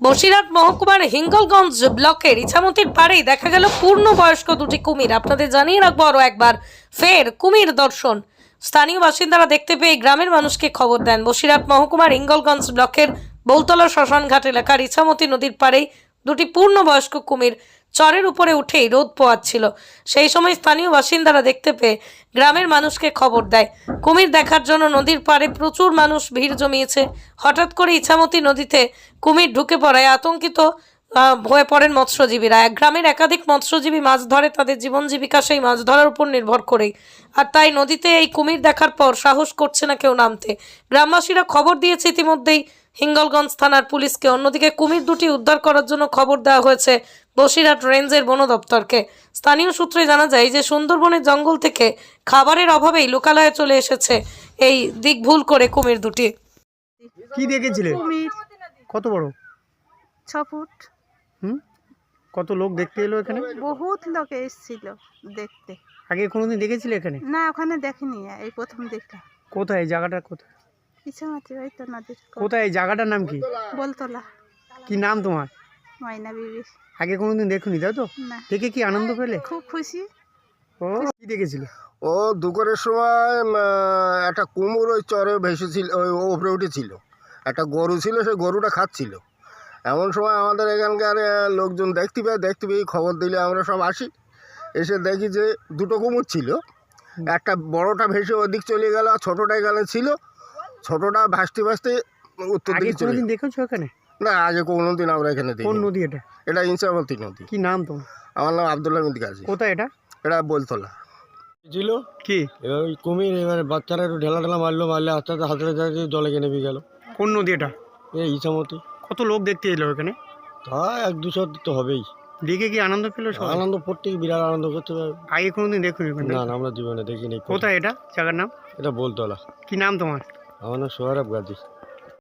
বসিরহাট মহকুমার হিঙ্গলগঞ্জ ব্লকের ইছামতির পাড়েই দেখা গেল পূর্ণবয়স্ক দুটি কুমির। আপনাদের জানিয়ে রাখবো আরো একবার, ফের কুমির দর্শন। স্থানীয় বাসিন্দারা দেখতে পেয়ে গ্রামের মানুষকে খবর দেন। বসিরহাট মহকুমার হিঙ্গলগঞ্জ ব্লকের বৌতলা শ্মশানঘাট এলাকার ইছামতি নদীর পাড়েই দুটি পূর্ণবয়স্ক কুমির চরের উপরে উঠেই রোদ পোয়াচ্ছিল। সেই সময় স্থানীয় বাসিন্দারা দেখতে পেয়ে গ্রামের মানুষকে খবর দেয়। কুমির দেখার জন্য নদীর পাড়ে প্রচুর মানুষ ভিড় জমিয়েছে। হঠাৎ করে ইছামতি নদীতে কুমির ঢুকে পড়ায় আতঙ্কিত হয়ে পড়েন মৎস্যজীবীরা। এক গ্রামের একাধিক মৎস্যজীবী মাছ ধরে, তাদের জীবন জীবিকা সেই মাছ ধরার উপর নির্ভর করেই। আর তাই নদীতে এই কুমির দেখার পর সাহস করছে না কেউ নামতে। গ্রামবাসীরা খবর দিয়েছে ইতিমধ্যেই হিঙ্গলগঞ্জ থানার পুলিশকে। অন্যদিকে কুমির দুটি উদ্ধার করার জন্য খবর দেওয়া হয়েছে বসিরহাট রেঞ্জের বন দপ্তরকে। স্থানীয় সূত্রে জানা যায় যে সুন্দরবনের জঙ্গল থেকে খাবারের অভাবেই লোকালয়ে চলে এসেছে এই দিক ভুল করে কুমির দুটি। কি দেখেছিলে? কুমির কত বড়? 6 ফুট। কত লোক দেখতে এলো এখানে? বহুত লোক এসেছিল দেখতে। আগে কোনোদিন দেখেছিলে এখানে? না, ওখানে দেখিনি, এই প্রথম দেখলাম। কোথায় এই জায়গাটা? কোথায় ইছামতি, ওই তো নদীর কোথায় এই জায়গাটার নাম কি? বলতলা। কি নাম তোমার? ময়না বিবি। আগে কোনোদিন দেখুনি তাই তো? না, দেখে কি আনন্দ পেলে? খুব খুশি। ও কি দেখেছিলে? ও দুপুরের সময় একটা কুমড়ো ওই চরে ভেসেছিল, ওই ওপরে উঠেছিল। একটা গরু ছিল, সেই গরুটা খাচ্ছিল। এমন সময় আমাদের এখানকার লোকজন দেখতে পেয়ে খবর দিলে আমরা সব আসি। এসে দেখি যে দুটো কুমড় ছিল। একটা বড়টা ভেসে ওদিক চলে গেল, আর ছোটোটা এখানে ছিল। ছোটোটা ভাসতে উত্তর আগে দিকে চলে কোনোদিন দেখেছো এখানে? না, আগে কোনোদিন আমরা এখানে কোন দেখি। নদী এটা? এটা ইনসামতি নদী। কি নাম তোমার? আমার নাম আব্দুল হামিদ গাজী। কোথায় এটা? এটা বলতলা ছিল। কি এবার ওই কুমির, এবারে বাচ্চারা একটু ঢেলা মারলে আস্তে আস্তে হাতে জলে কেনে নেমে গেল। কোন নদী এটা? এই ইছামতি। কত লোক দেখতে এলো এখানে? তা 1-200 তো হবেই। দেখে কি আনন্দ পেলো সবাই? আনন্দ, প্রত্যেক বিরাট আনন্দ করতে পারবে। আগে কোনোদিন দেখুনি এখানে? না না, আমরা জীবনে দেখিনি। কোথায় এটা জায়গার নাম? এটা বলতলা। কি নাম তোমার? আমার নাম সোহরাব গাজী।